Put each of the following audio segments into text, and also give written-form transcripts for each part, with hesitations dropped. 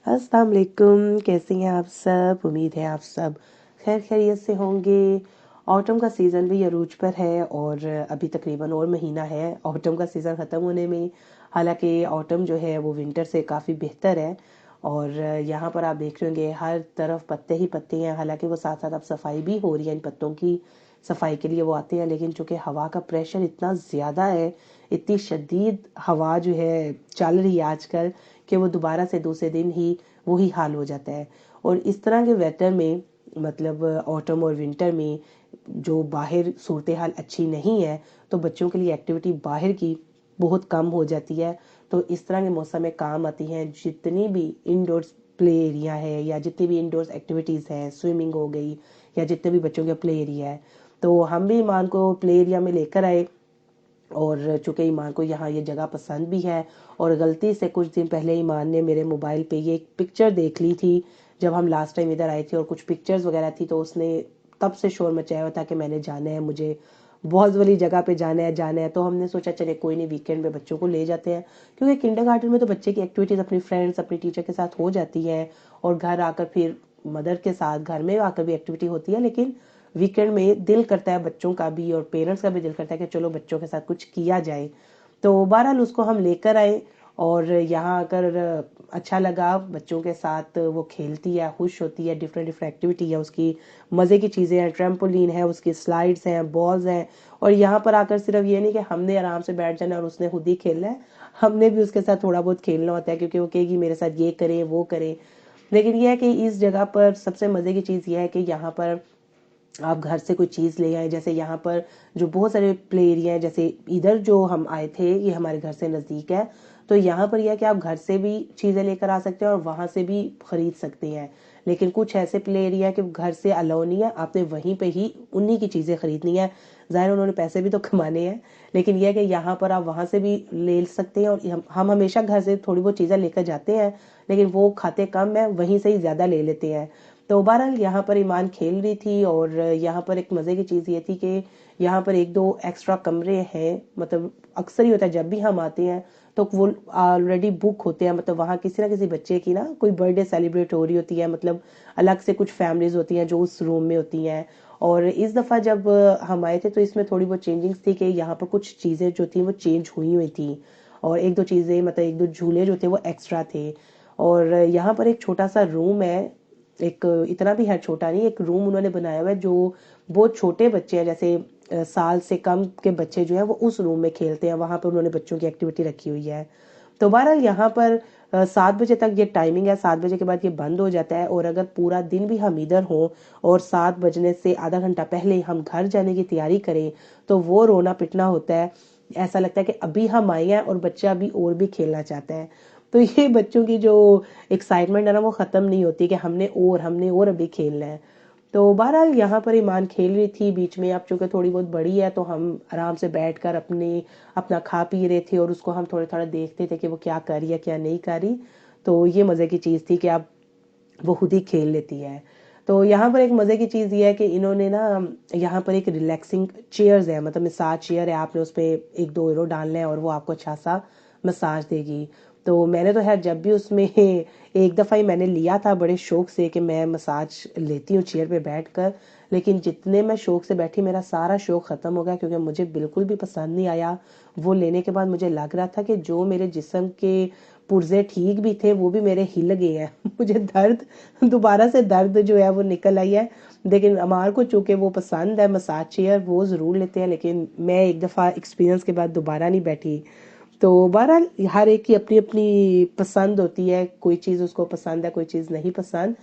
अस्सलाम वालेकुम, कैसे हैं आप सब। उम्मीद है आप सब खैर खैरियत से होंगे। ऑटम का सीज़न भी अरूज पर है और अभी तकरीबन और महीना है ऑटम का सीज़न ख़त्म होने में। हालांकि ऑटम जो है वो विंटर से काफ़ी बेहतर है और यहाँ पर आप देख रहे होंगे हर तरफ पत्ते ही पत्ते हैं। हालांकि वो साथ साथ अब सफाई भी हो रही है, इन पत्तों की सफाई के लिए वो आते हैं, लेकिन चूँकि हवा का प्रेशर इतना ज़्यादा है, इतनी शदीद हवा जो है चल रही है आजकल कि वो दोबारा से दूसरे दिन ही वही हाल हो जाता है। और इस तरह के वेदर में मतलब ऑटम और विंटर में जो बाहर सूरत हाल अच्छी नहीं है तो बच्चों के लिए एक्टिविटी बाहर की बहुत कम हो जाती है। तो इस तरह के मौसम में काम आती हैं जितनी भी इंडोर्स प्ले एरिया है या जितनी भी इंडोर्स एक्टिविटीज़ हैं, स्विमिंग हो गई या जितने भी बच्चों के प्ले एरिया है। तो हम भी ईमान को प्ले एरिया में लेकर आए और चूँकि ईमान को यहाँ ये जगह पसंद भी है। और गलती से कुछ दिन पहले ईमान ने मेरे मोबाइल पे ये एक पिक्चर देख ली थी जब हम लास्ट टाइम इधर आए थे, और कुछ पिक्चर्स वगैरह थी, तो उसने तब से शोर मचाया हुआ था कि मैंने जाना है, मुझे बहुत वाली जगह पे जाना है। तो हमने सोचा चले कोई नहीं, वीकेंड में बच्चों को ले जाते हैं, क्योंकि किंडरगार्टन में तो बच्चे की एक्टिविटीज़ अपनी फ्रेंड्स अपनी टीचर के साथ हो जाती है और घर आकर फिर मदर के साथ घर में आकर भी एक्टिविटी होती है। लेकिन वीकेंड में दिल करता है बच्चों का भी और पेरेंट्स का भी दिल करता है कि चलो बच्चों के साथ कुछ किया जाए। तो बहरहाल उसको हम लेकर आए और यहाँ आकर अच्छा लगा। बच्चों के साथ वो खेलती है, खुश होती है, डिफरेंट डिफरेंट एक्टिविटी है उसकी, मज़े की चीज़ें हैं, ट्रैम्पोलिन है उसकी, स्लाइड्स हैं, बॉल्स हैं। और यहाँ पर आकर सिर्फ ये नहीं कि हमने आराम से बैठ जाना और उसने खुद ही खेलना है, हमने भी उसके साथ थोड़ा बहुत खेलना होता है, क्योंकि वो कहेगी मेरे साथ ये करें वो करें। लेकिन यह है कि इस जगह पर सबसे मज़े की चीज़ यह है कि यहाँ पर आप घर से कोई चीज़ ले आए। जैसे यहाँ पर जो बहुत सारे प्ले एरिया है, जैसे इधर जो हम आए थे ये हमारे घर से नज़दीक है, तो यहाँ पर यह है कि आप घर से भी चीज़ें लेकर आ सकते हैं और वहाँ से भी ख़रीद सकते हैं। लेकिन कुछ ऐसे प्ले एरिया है कि घर से अलाउ नहीं है, आपने वहीं पे ही उन्हीं की चीज़ें ख़रीदनी है। ज़ाहिर उन्होंने पैसे भी तो कमाने हैं, लेकिन यह है कि यहाँ पर आप वहाँ से भी ले सकते हैं। और हम हमेशा घर से थोड़ी बहुत चीज़ें लेकर जाते हैं, लेकिन वो खाते कम है, वहीं से ही ज़्यादा ले लेते हैं। तो बहरहाल यहाँ पर ईमान खेल रही थी और यहाँ पर एक मज़े की चीज़ ये थी कि यहाँ पर एक दो एक्स्ट्रा कमरे हैं। मतलब अक्सर ही होता है जब भी हम आते हैं तो वो ऑलरेडी बुक होते हैं, मतलब वहाँ किसी ना किसी बच्चे की ना कोई बर्थडे सेलिब्रेट हो रही होती है, मतलब अलग से कुछ फैमिलीज होती हैं जो उस रूम में होती हैं। और इस दफ़ा जब हम आए थे तो इसमें थोड़ी बहुत चेंजिंग्स थी कि यहाँ पर कुछ चीज़ें जो थी वो चेंज हुई थी और एक दो चीज़ें मतलब एक दो झूले जो थे वो एक्स्ट्रा थे। और यहाँ पर एक छोटा सा रूम है, एक इतना भी है छोटा नहीं, एक रूम उन्होंने बनाया हुआ है जो बहुत छोटे बच्चे हैं, जैसे साल से कम के बच्चे जो हैं वो उस रूम में खेलते हैं, वहाँ पर उन्होंने बच्चों की एक्टिविटी रखी हुई है। तो बहरहाल यहाँ पर 7 बजे तक ये टाइमिंग है, 7 बजे के बाद ये बंद हो जाता है। और अगर पूरा दिन भी हम इधर हों और 7 बजने से आधा घंटा पहले हम घर जाने की तैयारी करें तो वो रोना पिटना होता है। ऐसा लगता है कि अभी हम आए हैं और बच्चा अभी और भी खेलना चाहता है। तो ये बच्चों की जो एक्साइटमेंट है ना वो ख़त्म नहीं होती कि हमने और अभी खेलना है। तो बहरहाल यहाँ पर ईमान खेल रही थी बीच में, अब चूँकि थोड़ी बहुत बड़ी है तो हम आराम से बैठकर अपना खा पी रहे थे और उसको हम थोड़ा थोड़ा देखते थे कि वो क्या कर रही है क्या नहीं कर रही। तो ये मज़े की चीज़ थी कि अब वो खुद ही खेल लेती है। तो यहाँ पर एक मज़े की चीज़ ये है कि इन्होंने ना यहाँ पर एक रिलैक्सिंग चेयर्स है, मतलब मसाज चेयर है, आपने उस पर 1-2 यूरो डालना है और वो आपको अच्छा सा मसाज देगी। तो मैंने तो खैर जब भी उसमें एक दफ़ा ही मैंने लिया था बड़े शौक से कि मैं मसाज लेती हूँ चेयर पे बैठकर, लेकिन जितने मैं शौक से बैठी मेरा सारा शौक ख़त्म हो गया क्योंकि मुझे बिल्कुल भी पसंद नहीं आया। वो लेने के बाद मुझे लग रहा था कि जो मेरे जिस्म के पुर्जे ठीक भी थे वो भी मेरे हिल गए हैं मुझे दर्द दोबारा से दर्द जो है वो निकल आई है। लेकिन अमार को चूँकि वो पसंद है मसाज चेयर, वो ज़रूर लेते हैं, लेकिन मैं एक दफ़ा एक्सपीरियंस के बाद दोबारा नहीं बैठी। तो बहरहाल हर एक की अपनी अपनी पसंद होती है, कोई चीज़ उसको पसंद है कोई चीज़ नहीं पसंद।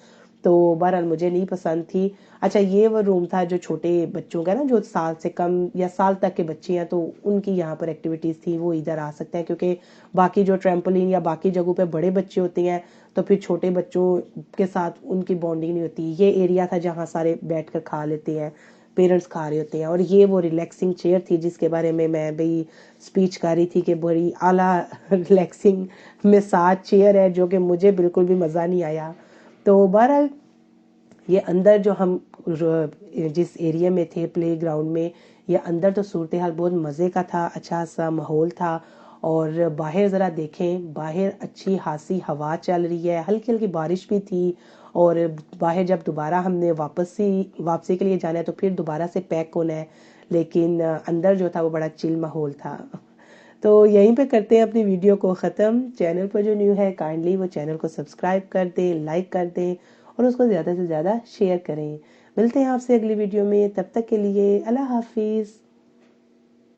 तो बहरहाल मुझे नहीं पसंद थी। अच्छा ये वो रूम था जो छोटे बच्चों का ना, जो साल से कम या साल तक के बच्चे हैं तो उनकी यहाँ पर एक्टिविटीज़ थी, वो इधर आ सकते हैं, क्योंकि बाकी जो ट्रैम्पोलिन या बाकी जगहों पे बड़े बच्चे होते हैं तो फिर छोटे बच्चों के साथ उनकी बॉन्डिंग नहीं होती। ये एरिया था जहाँ सारे बैठ कर खा लेते हैं, पेरेंट्स खा रहे होते हैं। और ये वो रिलैक्सिंग चेयर थी जिसके बारे में मैं भी स्पीच कर रही थी कि बड़ी आला रिलैक्सिंग मसाज चेयर है, जो कि मुझे बिल्कुल भी मज़ा नहीं आया। तो बहरहाल ये अंदर जो हम जिस एरिया में थे प्ले ग्राउंड में, ये अंदर तो सूरत हाल बहुत मज़े का था, अच्छा सा माहौल था। और बाहर ज़रा देखें, बाहर अच्छी खासी हवा चल रही है, हल्की हल्की बारिश भी थी। और बाहर जब दोबारा हमने वापसी के लिए जाना है तो फिर दोबारा से पैक होना है, लेकिन अंदर जो था वो बड़ा चिल माहौल था। तो यहीं पे करते हैं अपनी वीडियो को ख़त्म। चैनल पर जो न्यू है काइंडली वो चैनल को सब्सक्राइब कर दें, लाइक कर दें और उसको ज़्यादा से ज़्यादा शेयर करें। मिलते हैं आपसे अगली वीडियो में, तब तक के लिए अल्लाह हाफिज़।